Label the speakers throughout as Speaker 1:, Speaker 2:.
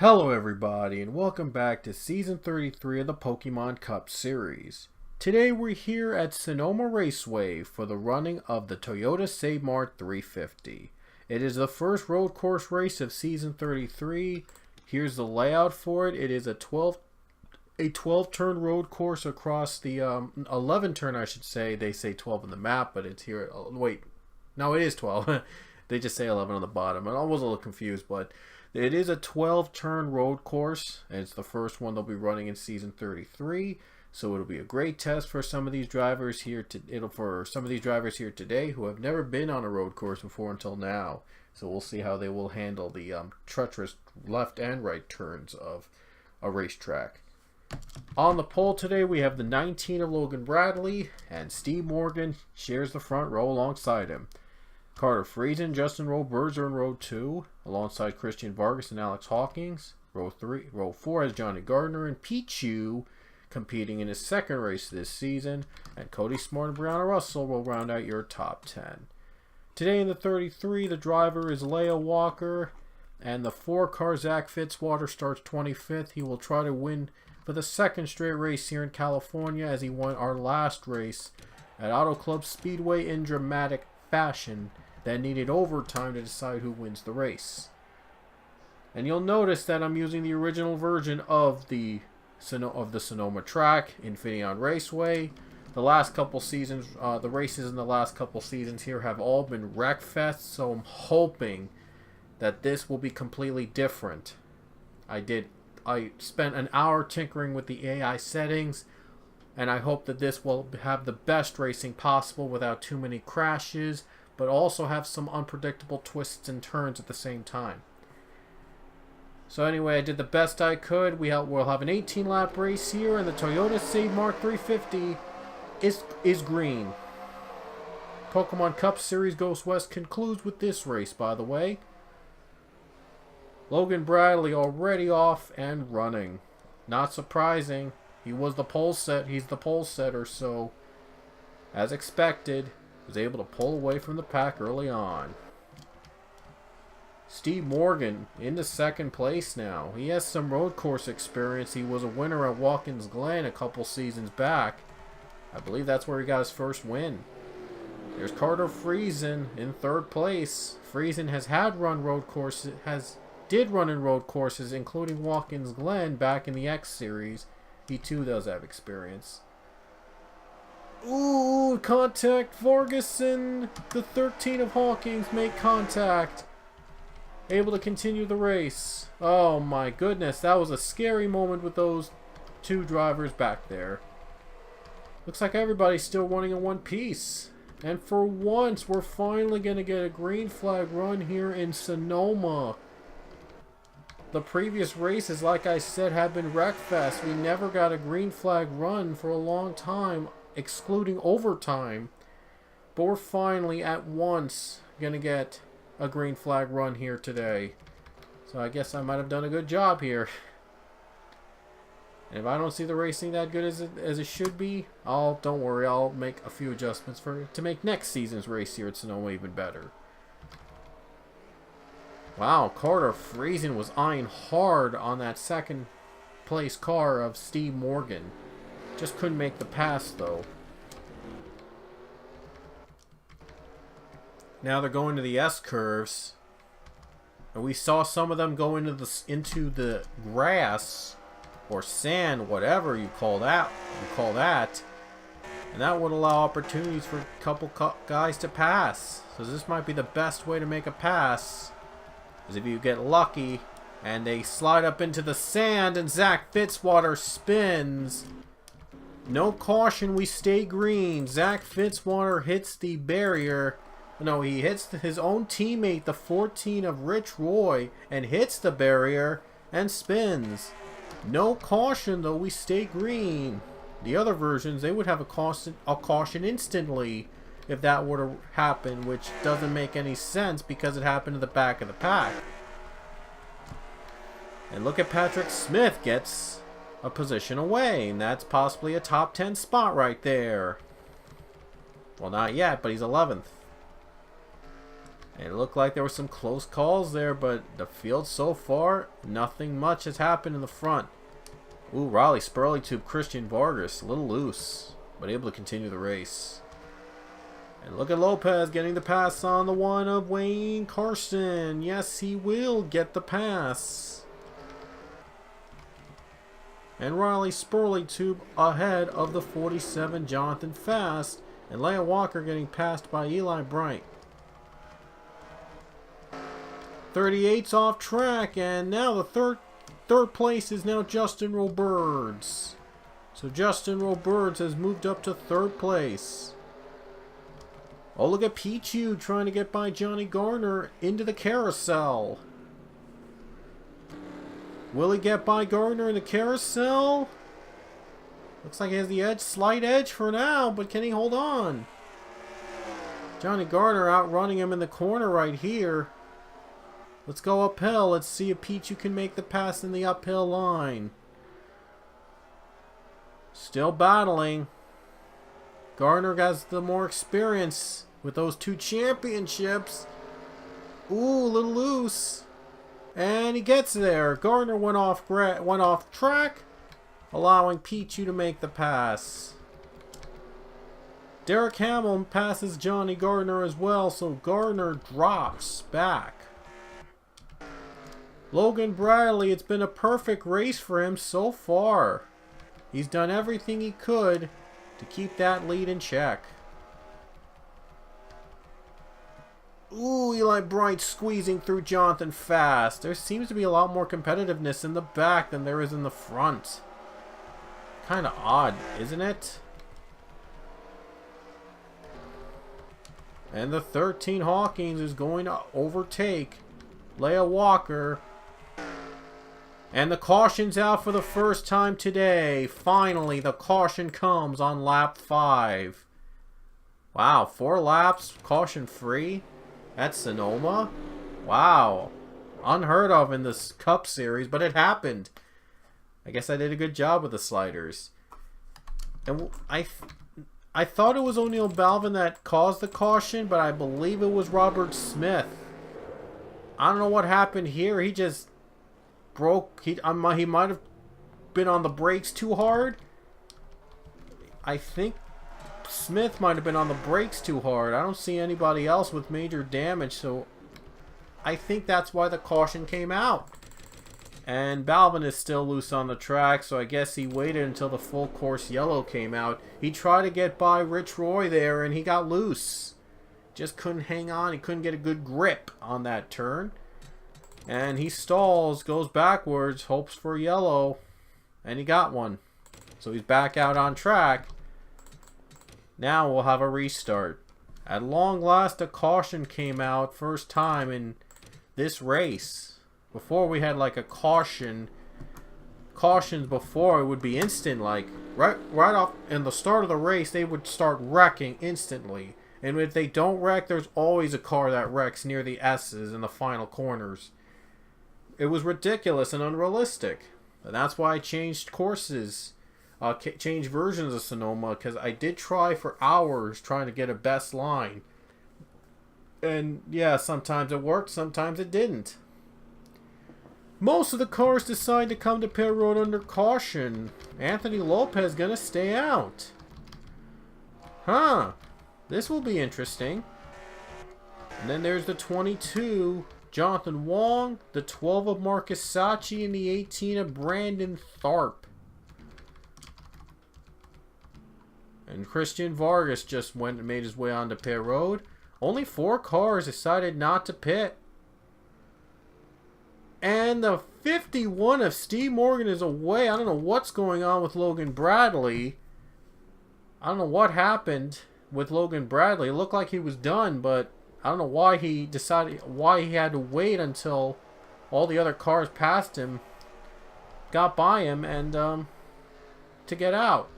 Speaker 1: Hello everybody and welcome back to Season 33 of the Pokemon Cup series. Today we're here at Sonoma Raceway for the running of the Toyota Save Mart 350. It is the first road course race of Season 33. Here's the layout for it. It is a 12 turn road course across the 11 turn, I should say. They say 12 on the map, but it's here. Wait, no, it is 12. They just say 11 on the bottom. I was a little confused, but it is a 12 turn road course, and it's the first one they'll be running in Season 33. So it'll be a great test for some of these drivers here today who have never been on a road course before until now. So we'll see how they will handle the treacherous left and right turns of a racetrack. On the pole today we have the 19 of Logan Bradley, and Steve Morgan shares the front row alongside him. Carter Friesen, Justin Roberts are in row 2, alongside Christian Vargas and Alex Hawkins. Row 4 has Johnny Gardner and Pichu competing in his second race this season, and Cody Smart and Brianna Russell will round out your top 10. Today in the 33, the driver is Leia Walker, and the 4-car Zach Fitzwater starts 25th. He will try to win for the second straight race here in California, as he won our last race at Auto Club Speedway in dramatic fashion that needed overtime to decide who wins the race. And you'll notice that I'm using the original version of the Sonoma track, Infineon Raceway. The last couple seasons, the races in the last couple seasons here have all been wreckfests, so I'm hoping that this will be completely different. I spent an hour tinkering with the AI settings, and I hope that this will have the best racing possible without too many crashes, but also have some unpredictable twists and turns at the same time. So anyway, I did the best I could. We'll have an 18-lap race here, and the Toyota Save Mart 350 is green. Pokemon Cup Series Ghost West concludes with this race, by the way. Logan Bradley already off and running. Not surprising. He's the pole setter, so as expected, was able to pull away from the pack early on. Steve Morgan into second place now. He has some road course experience. He was a winner at Watkins Glen a couple seasons back. I believe that's where he got his first win. There's Carter Friesen in third place. Friesen did run in road courses, including Watkins Glen back in the X Series. He too does have experience. Ooh, contact Vargason. The 13 of Hawkins make contact. Able to continue the race. Oh my goodness, that was a scary moment with those two drivers back there. Looks like everybody's still running in one piece. And for once, we're finally going to get a green flag run here in Sonoma. The previous races, like I said, have been wreckfest. We never got a green flag run for a long time, excluding overtime. But we're finally, at once, going to get a green flag run here today. So I guess I might have done a good job here. And if I don't see the racing that good as it should be, don't worry, I'll make a few adjustments to make next season's race here at Sonoma even better. Wow, Carter Friesen was eyeing hard on that second place car of Steve Morgan. Just couldn't make the pass though. Now they're going to the S-curves. And we saw some of them go into the grass or sand, whatever you call that. And that would allow opportunities for a couple guys to pass. So this might be the best way to make a pass. Is if you get lucky and they slide up into the sand and Zach Fitzwater spins. No caution, we stay green. Zach Fitzwater hits the barrier. No, he hits his own teammate, the 14 of Rich Roy, and hits the barrier and spins. No caution though, we stay green. The other versions, they would have a caution instantly if that were to happen, which doesn't make any sense because it happened to the back of the pack. And look at Patrick Smith gets a position away, and that's possibly a top 10 spot right there. Well, not yet, but he's 11th. It looked like there were some close calls there, but the field so far, nothing much has happened in the front. Ooh, Raleigh Spurley to Christian Vargas, a little loose, but able to continue the race. And look at Lopez getting the pass on the one of Wayne Carson. Yes, he will get the pass. And Riley Spurley tube ahead of the 47 Jonathan Fast. And Leia Walker getting passed by Eli Bright. 38's off track, and now the third place is now Justin Roberts. So Justin Roberts has moved up to third place. Oh, look at Pichu trying to get by Johnny Garner into the carousel. Will he get by Gardner in the carousel? Looks like he has the edge, slight edge for now, but can he hold on? Johnny Gardner outrunning him in the corner right here. Let's go uphill. Let's see if Pichu can make the pass in the uphill line. Still battling. Gardner has the more experience with those 2 championships. Ooh, a little loose. And he gets there. Gardner went off track, allowing Pichu to make the pass. Derek Hamill passes Johnny Gardner as well, so Gardner drops back. Logan Bradley, it's been a perfect race for him so far. He's done everything he could to keep that lead in check. Ooh, Eli Bright squeezing through Jonathan Fast. There seems to be a lot more competitiveness in the back than there is in the front. Kind of odd, isn't it? And the 13 Hawkins is going to overtake Leia Walker. And the caution's out for the first time today. Finally, the caution comes on lap 5. Wow, 4 laps, caution free at Sonoma. Wow, unheard of in this Cup Series, but it happened. I guess I did a good job with the sliders. And I thought it was O'Neal Balvin that caused the caution, but I believe it was Robert Smith. I don't know what happened here. He just broke. He might have been on the brakes too hard. I think Smith might have been on the brakes too hard. I don't see anybody else with major damage, so I think that's why the caution came out. And Balvin is still loose on the track, so I guess he waited until the full course yellow came out. He tried to get by Rich Roy there, and he got loose. Just couldn't hang on. He couldn't get a good grip on that turn. And he stalls, goes backwards, hopes for yellow, and he got one. So he's back out on track. Now we'll have a restart. At long last, a caution came out, first time in this race. Before we had like a cautions before, it would be instant, like right off in the start of the race, they would start wrecking instantly. And if they don't wreck, there's always a car that wrecks near the S's in the final corners. It was ridiculous and unrealistic. And that's why I changed courses, changed versions of Sonoma, because I did try for hours trying to get a best line. And yeah, sometimes it worked, sometimes it didn't. Most of the cars decide to come to pit road under caution. Anthony Lopez gonna stay out. Huh. This will be interesting. And then there's the 22, Jonathan Wong, the 12 of Marcus Sachi, and the 18 of Brandon Tharp. And Christian Vargas just went and made his way onto pit road. Only 4 cars decided not to pit. And the 51 of Steve Morgan is away. I don't know what's going on with Logan Bradley. I don't know what happened with Logan Bradley. It looked like he was done, but I don't know why he had to wait until all the other cars passed him, got by him, and to get out.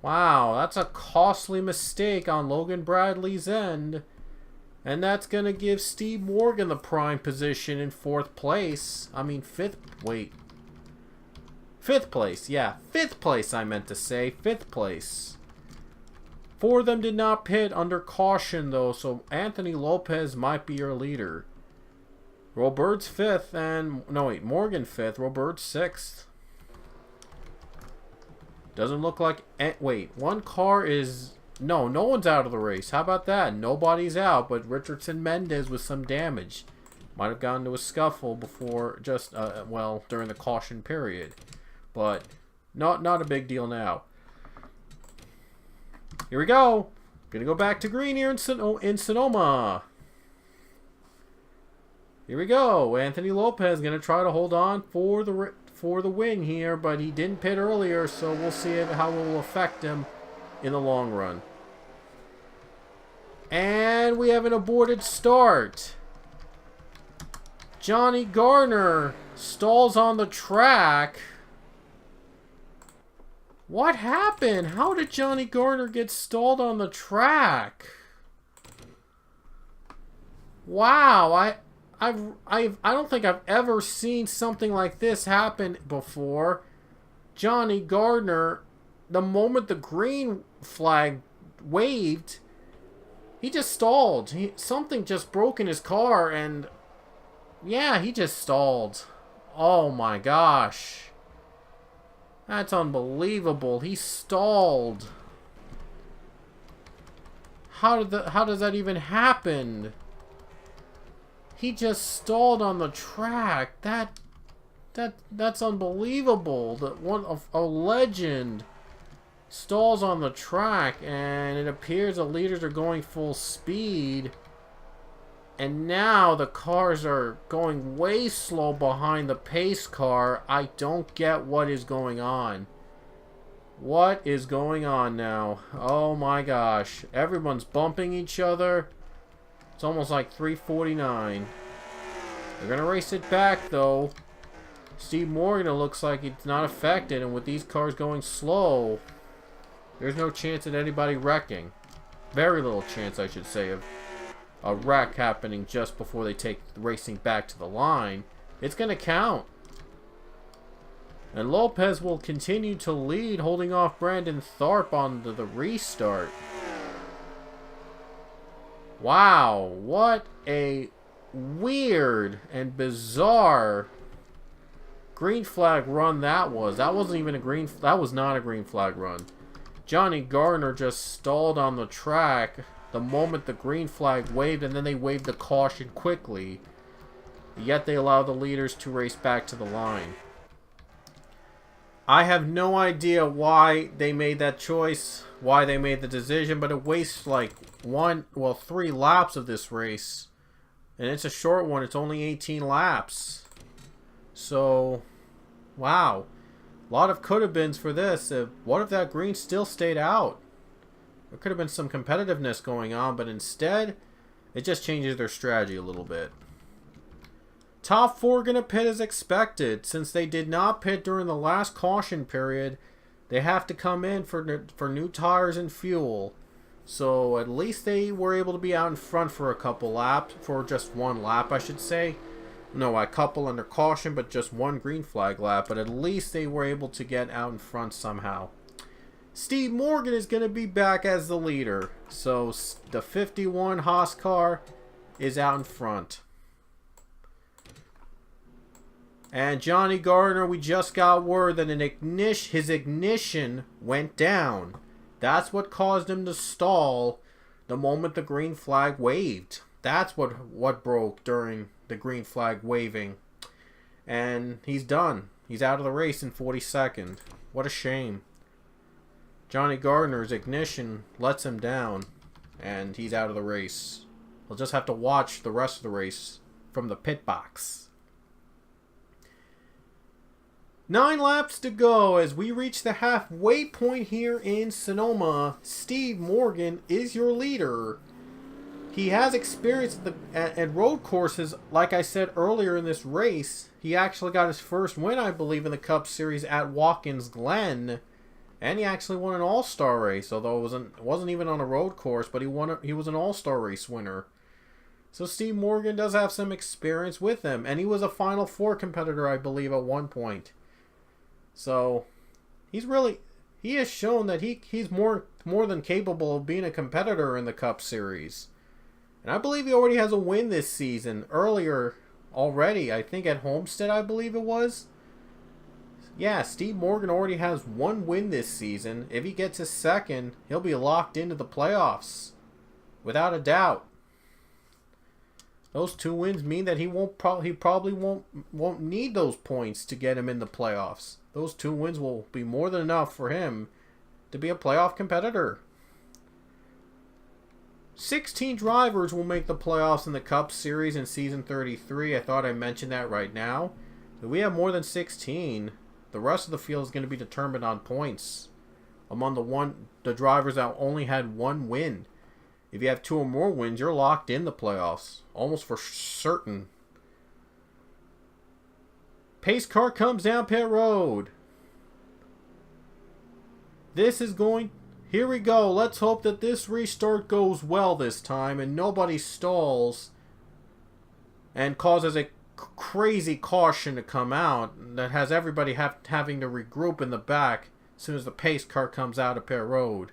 Speaker 1: Wow, that's a costly mistake on Logan Bradley's end. And that's going to give Steve Morgan the prime position in 4th place. I mean, 5th place. Yeah, 5th place I meant to say. 5th place. Four of them did not pit under caution, though, so Anthony Lopez might be your leader. Robert's 5th, and... no, wait, Morgan 5th, Robert's 6th. Doesn't look like... wait, one car is... no one's out of the race. How about that? Nobody's out, but Richardson Mendez with some damage. Might have gotten into a scuffle before, just, well, during the caution period. But, not a big deal now. Here we go. Gonna go back to green here in Sonoma. Here we go. Anthony Lopez gonna try to hold on for the win here, but he didn't pit earlier, so we'll see how it will affect him in the long run. And we have an aborted start. Johnny Garner stalls on the track. What happened? How did Johnny Garner get stalled on the track? Wow, I don't think I've ever seen something like this happen before. Johnny Garner, the moment the green flag waved, he just stalled. Something just broke in his car, and yeah, he just stalled. Oh my gosh. That's unbelievable. He stalled. How does that even happen? He just stalled on the track. That's unbelievable. That one of a legend stalls on the track, and it appears the leaders are going full speed. And now the cars are going way slow behind the pace car. I don't get what is going on. What is going on now? Oh my gosh. Everyone's bumping each other. It's almost like 3:49. They're going to race it back though. Steve Morgan, it looks like it's not affected. And with these cars going slow, there's no chance of anybody wrecking. Very little chance, I should say, of a wreck happening just before they take the racing back to the line. It's going to count. And Lopez will continue to lead, holding off Brandon Tharp on the restart. Wow, what a weird and bizarre green flag run that was. That wasn't even a green... that was not a green flag run. Johnny Garner just stalled on the track the moment the green flag waved, and then they waved the caution quickly. Yet they allowed the leaders to race back to the line. I have no idea why they made that choice, why they made the decision, but it wastes like 3 laps of this race. And it's a short one, it's only 18 laps. So, wow. A lot of could-have-beens for this. What if that green still stayed out? There could have been some competitiveness going on, but instead, it just changes their strategy a little bit. Top 4 going to pit as expected. Since they did not pit during the last caution period, they have to come in for new tires and fuel. So at least they were able to be out in front for a couple laps, for just one lap, I should say. No, a couple under caution, but just one green flag lap. But at least they were able to get out in front somehow. Steve Morgan is going to be back as the leader. So the 51 Haas car is out in front. And Johnny Garner, we just got word that his ignition went down. That's what caused him to stall the moment the green flag waved. That's what broke during the green flag waving. And he's done. He's out of the race in 42nd. What a shame. Johnny Garner's ignition lets him down, and he's out of the race. He'll just have to watch the rest of the race from the pit box. 9 laps to go as we reach the halfway point here in Sonoma. Steve Morgan is your leader. He has experience at road courses, like I said earlier in this race. He actually got his first win, I believe, in the Cup Series at Watkins Glen. And he actually won an All-Star race, although it wasn't even on a road course, but he was an All-Star race winner. So Steve Morgan does have some experience with him, and he was a Final Four competitor, I believe, at one point. So he's really he has shown that he's more than capable of being a competitor in the Cup Series. And I believe he already has a win this season. Earlier already, I think at Homestead, I believe it was. Yeah, Steve Morgan already has one win this season. If he gets his second, he'll be locked into the playoffs. Without a doubt. Those 2 wins mean that he probably won't need those points to get him in the playoffs. Those 2 wins will be more than enough for him to be a playoff competitor. 16 drivers will make the playoffs in the Cup Series in Season 33. I thought I mentioned that right now. If we have more than 16, the rest of the field is going to be determined on points among the drivers that only had 1 win. If you have 2 or more wins, you're locked in the playoffs. Almost for certain. Pace car comes down pit road. Here we go. Let's hope that this restart goes well this time and nobody stalls and causes a crazy caution to come out that has everybody having to regroup in the back as soon as the pace car comes out of pit road.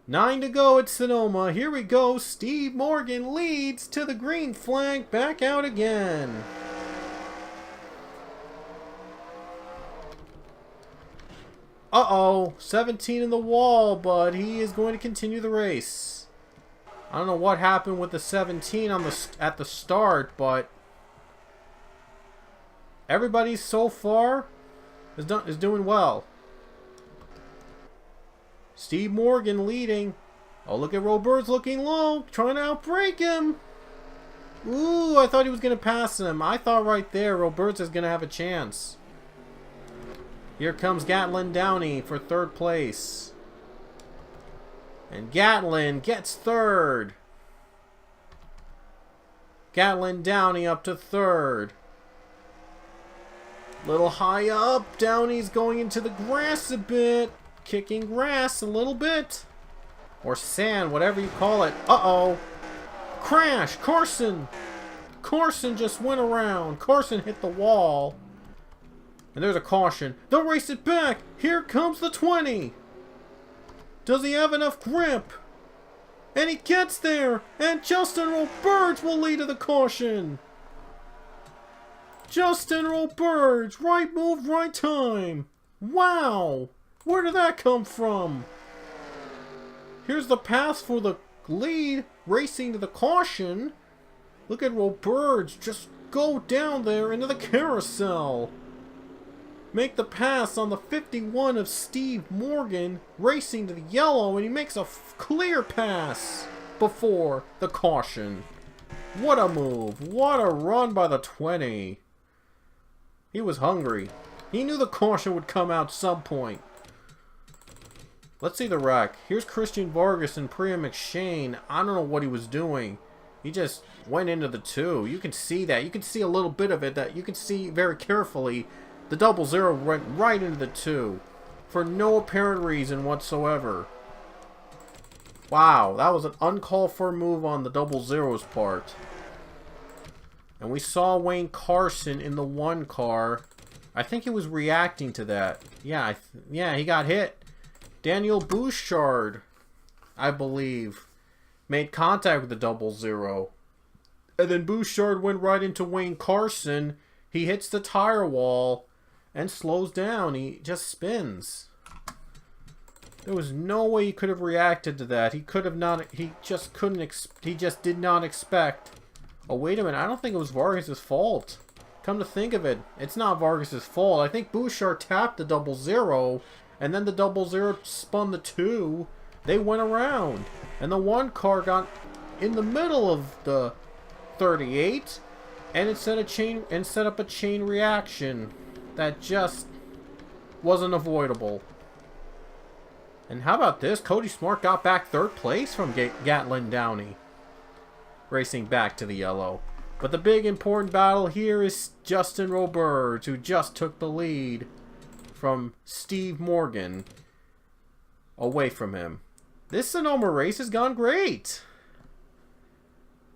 Speaker 1: 9 to go at Sonoma. Here we go. Steve Morgan leads to the green flag. Back out again. Uh-oh. 17 in the wall, but he is going to continue the race. I don't know what happened with the 17 at the start, but everybody so far is doing well. Steve Morgan leading. Oh, look at Roberts looking low, trying to outbrake him. Ooh, I thought he was going to pass him. I thought right there Roberts is going to have a chance. Here comes Gatlin Downey for 3rd place. And Gatlin gets 3rd. Gatlin Downey up to 3rd. Little high up. Downey's going into the grass a bit. Kicking grass a little bit. Or sand, whatever you call it. Uh-oh. Crash. Carson. Carson just went around. Carson hit the wall. And there's a caution. They'll race it back. Here comes the 20. Does he have enough grip? And he gets there. And Justin Roberts will lead to the caution. Justin Roberts. Right move, right time. Wow. Where did that come from? Here's the pass for the lead. Racing to the caution. Look at Roberts just go down there into the carousel. Make the pass on the 51 of Steve Morgan. Racing to the yellow. And he makes a clear pass before the caution. What a move. What a run by the 20. He was hungry. He knew the caution would come out some point. Let's see the wreck. Here's Christian Vargas and Priya McShane. I don't know what he was doing. He just went into the 2. You can see that. You can see a little bit of it. That you can see very carefully. The 00 went right into the 2. For no apparent reason whatsoever. Wow. That was an uncalled for move on the 00's part. And we saw Wayne Carson in the 1 car. I think he was reacting to that. Yeah, he got hit. Daniel Bouchard, I believe, made contact with the 00. And then Bouchard went right into Wayne Carson. He hits the tire wall and slows down. He just spins. There was no way he could have reacted to that. He could have not. He just couldn't. He just did not expect. Oh, wait a minute. I don't think it was Vargas' fault. Come to think of it, it's not Vargas' fault. I think Bouchard tapped the 00. And then the 00 spun the 2. They went around. And the 1 car got in the middle of the 38. And it set up a chain reaction that just wasn't avoidable. And how about this? Cody Smart got back 3rd place from Gatlin Downey. Racing back to the yellow. But the big important battle here is Justin Roberts, who just took the lead from Steve Morgan away from him. This Sonoma race has gone great.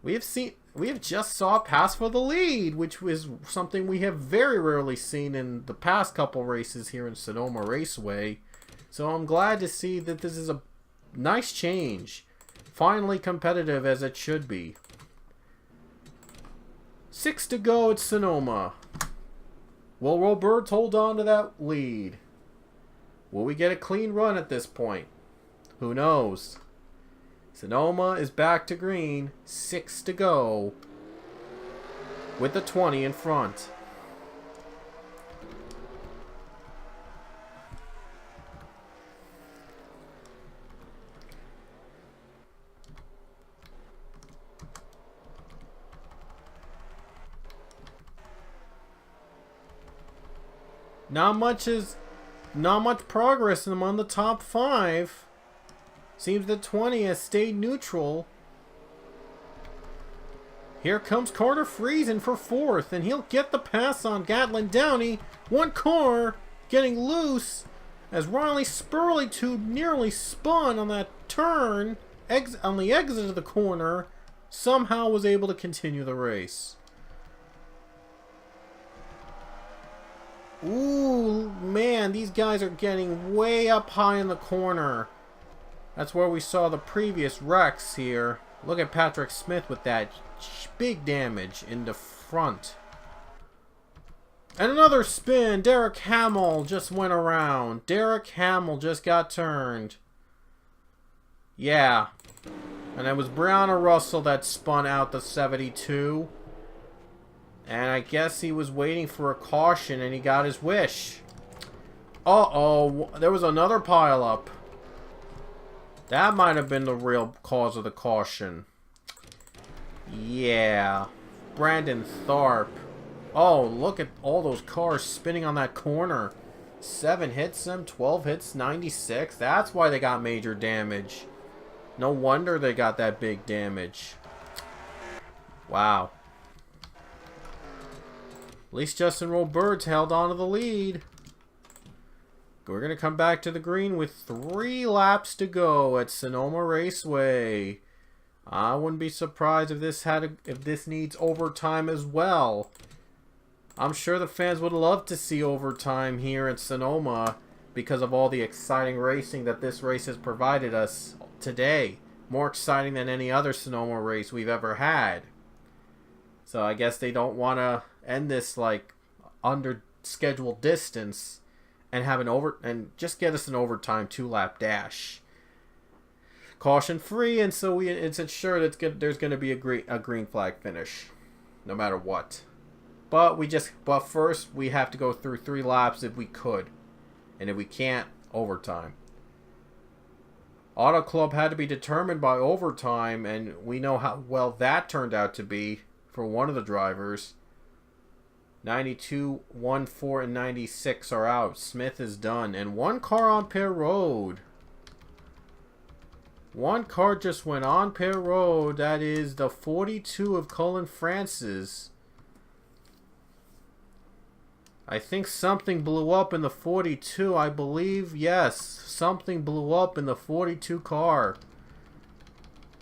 Speaker 1: We have seen We have just saw a pass for the lead, which was something we have very rarely seen in the past couple races here in Sonoma Raceway. So I'm glad to see that this is a nice change. Finally competitive as it should be. 6 to go at Sonoma. Will Roberts hold on to that lead? Will we get a clean run at this point? Who knows? Sonoma is back to green. 6 to go. With the 20 in front. Not much progress among the top 5. Seems that 20 has stayed neutral. Here comes Carter Friesen for 4th, and he'll get the pass on Gatlin Downey. One car getting loose as Riley Spurley nearly spun on that turn on the exit of the corner. Somehow was able to continue the race. Ooh, man, these guys are getting way up high in the corner. That's where we saw the previous wrecks here. Look at Patrick Smith with that big damage in the front. And another spin. Derek Hamill just went around. Derek Hamill just got turned. Yeah. And it was Brown or Russell that spun out the 72. And I guess he was waiting for a caution and he got his wish. Uh-oh. There was another pileup. That might have been the real cause of the caution. Yeah. Brandon Tharp. Oh, look at all those cars spinning on that corner. 7 hits them, 12 hits, 96. That's why they got major damage. No wonder they got that big damage. Wow. At least Justin Roberts held on to the lead. We're going to come back to the green with 3 laps to go at Sonoma Raceway. I wouldn't be surprised if this needs overtime as well. I'm sure the fans would love to see overtime here at Sonoma because of all the exciting racing that this race has provided us today. More exciting than any other Sonoma race we've ever had. So I guess they don't want to end this like under scheduled distance and have and just get us an overtime 2-lap dash. Caution free, and so it's ensured there's going to be a green flag finish no matter what. But first we have to go through 3 laps if we could. And if we can't, overtime. Auto Club had to be determined by overtime, and we know how well that turned out to be for one of the drivers. 92, 14, and 96 are out. Smith is done. And 1 car on pit road. 1 car just went on pit road. That is the 42 of Cullen Francis. I think something blew up in the 42, I believe. Yes, something blew up in the 42 car.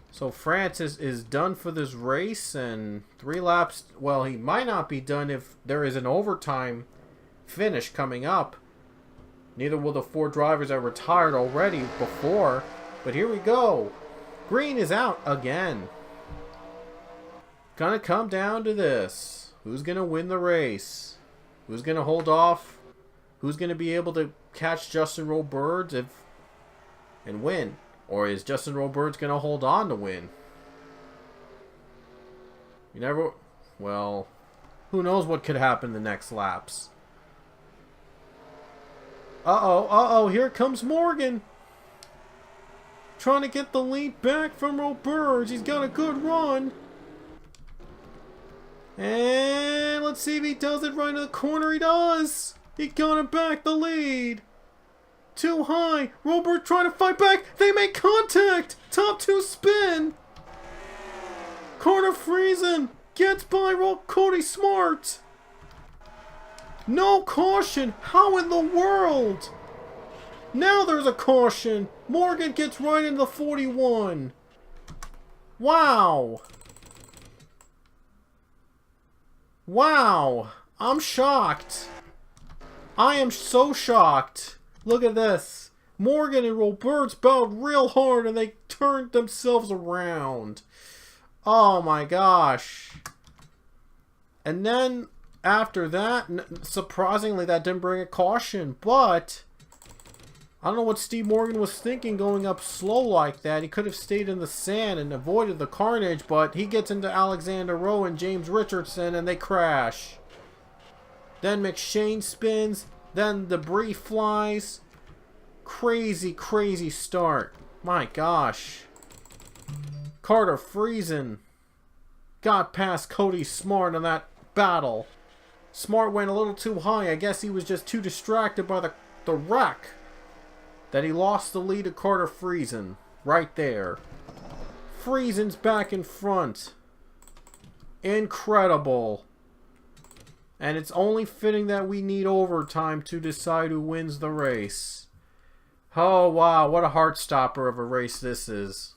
Speaker 1: So Francis is done for this race, and 3 laps. Well, he might not be done if there is an overtime finish coming up. Neither will the 4 drivers that retired already before. But here we go. Green is out again. Gonna come down to this. Who's gonna win the race? Who's going to hold off? Who's going to be able to catch Justin Roberts and win? Or is Justin Roberts going to hold on to win? You never... Well, who knows what could happen the next laps. Uh-oh, here comes Morgan. Trying to get the lead back from Roberts. He's got a good run. And let's see if he does it right in the corner. He does. He got him back the lead. Too high. Robert trying to fight back. They make contact. Top 2 spin. Carter Friesen gets by Cody Smart. No caution. How in the world? Now there's a caution. Morgan gets right into the 41. Wow. Wow! I'm shocked! I am so shocked! Look at this! Morgan and Roberts battled real hard and they turned themselves around. Oh my gosh. And then, after that, surprisingly that didn't bring a caution, but I don't know what Steve Morgan was thinking going up slow like that. He could have stayed in the sand and avoided the carnage, but he gets into Alexander Rowe and James Richardson and they crash. Then McShane spins, then debris flies. Crazy, crazy start. My gosh. Carter Friesen got past Cody Smart in that battle. Smart went a little too high. I guess he was just too distracted by the wreck that he lost the lead to Carter Friesen. Right there. Friesen's back in front. Incredible. And it's only fitting that we need overtime to decide who wins the race. Oh wow, what a heart stopper of a race this is.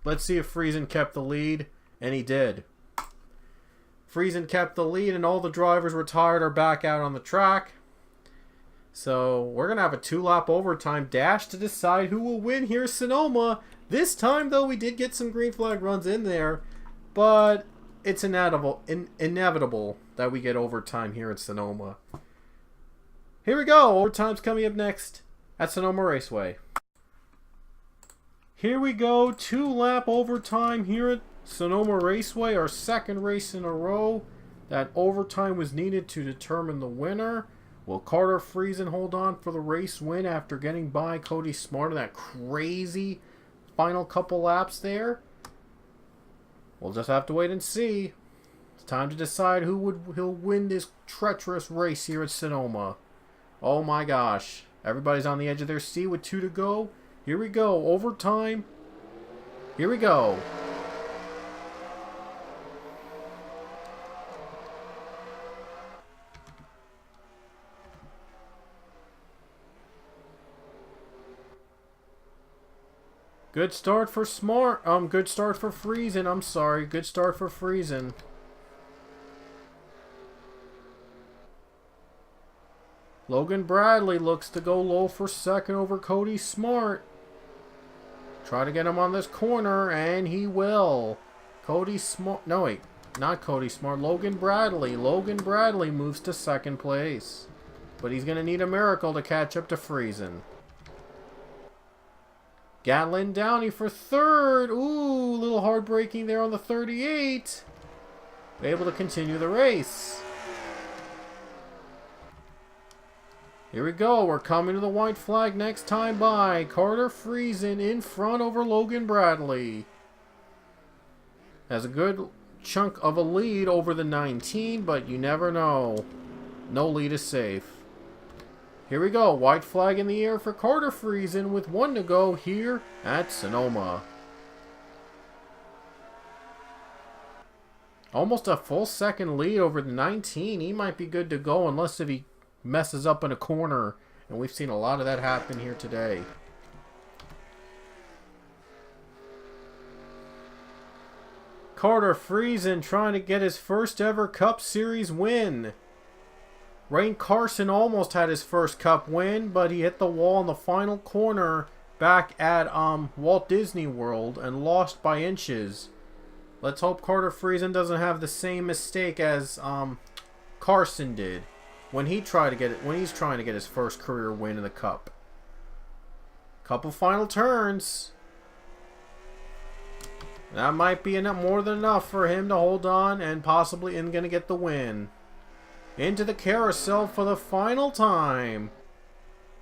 Speaker 1: Let's see if Friesen kept the lead, and he did. Friesen kept the lead and all the drivers retired are back out on the track. So we're going to have a 2-lap overtime dash to decide who will win here at Sonoma. This time though we did get some green flag runs in there, but it's inevitable that we get overtime here at Sonoma. Here we go. Overtime's coming up next at Sonoma Raceway. Here we go. 2-lap overtime here at Sonoma Raceway. Our second race in a row. That overtime was needed to determine the winner. Will Carter Friesen hold on for the race win after getting by Cody Smart in that crazy final couple laps there? We'll just have to wait and see. It's time to decide he'll win this treacherous race here at Sonoma. Oh my gosh. Everybody's on the edge of their seat with 2 to go. Here we go. Overtime. Here we go. Good start for Smart. Good start for Friesen. I'm sorry. Good start for Friesen. Logan Bradley looks to go low for second over Cody Smart. Try to get him on this corner, and he will. Cody Smart. No, wait. Not Cody Smart. Logan Bradley. Logan Bradley moves to second place. But he's going to need a miracle to catch up to Friesen. Gatlin Downey for third. Ooh, a little heartbreaking there on the 38. Able to continue the race. Here we go. We're coming to the white flag next time by. Carter Friesen in front over Logan Bradley. Has a good chunk of a lead over the 19, but you never know. No lead is safe. Here we go. White flag in the air for Carter Friesen with 1 to go here at Sonoma. Almost a full second lead over the 19. He might be good to go unless if he messes up in a corner. And we've seen a lot of that happen here today. Carter Friesen trying to get his first ever Cup Series win. Rayne Carson almost had his first Cup win, but he hit the wall in the final corner back at Walt Disney World and lost by inches. Let's hope Carter Friesen doesn't have the same mistake as Carson did when he's trying to get his first career win in the Cup. Couple final turns. That might be more than enough for him to hold on and possibly going to get the win. Into the carousel for the final time.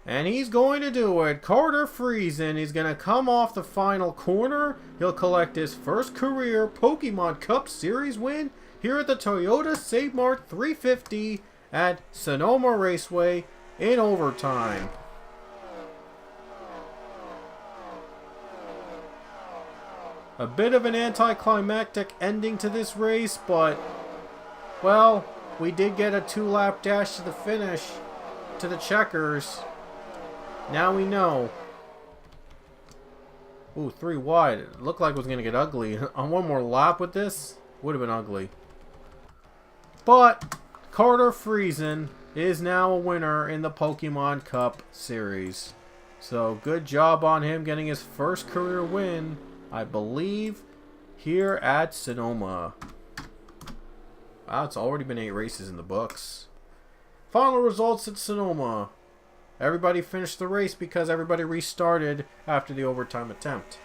Speaker 1: And he's going to do it. Carter Friesen. He's going to come off the final corner. He'll collect his first career Pokemon Cup Series win here at the Toyota Save Mart 350 at Sonoma Raceway in overtime. A bit of an anticlimactic ending to this race, but, well, we did get a 2-lap dash to the finish, to the checkers. Now we know. Ooh, 3 wide. It looked like it was going to get ugly. On one more lap with this, would have been ugly. But Carter Friesen is now a winner in the Pokemon Cup series. So good job on him getting his first career win, I believe, here at Sonoma. Wow, it's already been 8 races in the books. Final results at Sonoma. Everybody finished the race because everybody restarted after the overtime attempt.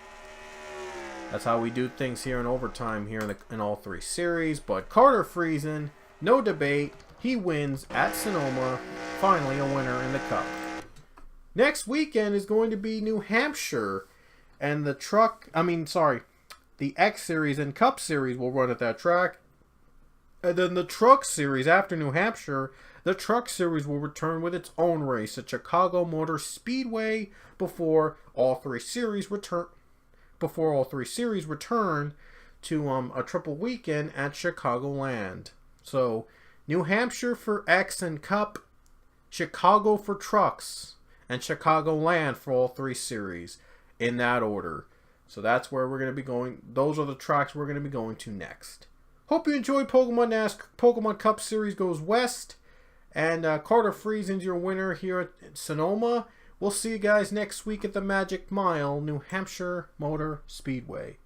Speaker 1: That's how we do things here in overtime here in all 3 series. But Carter Friesen, no debate, he wins at Sonoma. Finally a winner in the Cup. Next weekend is going to be New Hampshire. And the the X Series and Cup Series will run at that track. And then the Truck Series after New Hampshire, the Truck Series will return with its own race at Chicago Motor Speedway before all 3 series return to a triple weekend at Chicagoland. So New Hampshire for X and Cup, Chicago for Trucks, and Chicagoland for all 3 series in that order. So that's where we're going to be going. Those are the tracks we're going to be going to next. Hope you enjoyed Pokemon Cup Series goes west. And Carter Friesen's your winner here at Sonoma. We'll see you guys next week at the Magic Mile, New Hampshire Motor Speedway.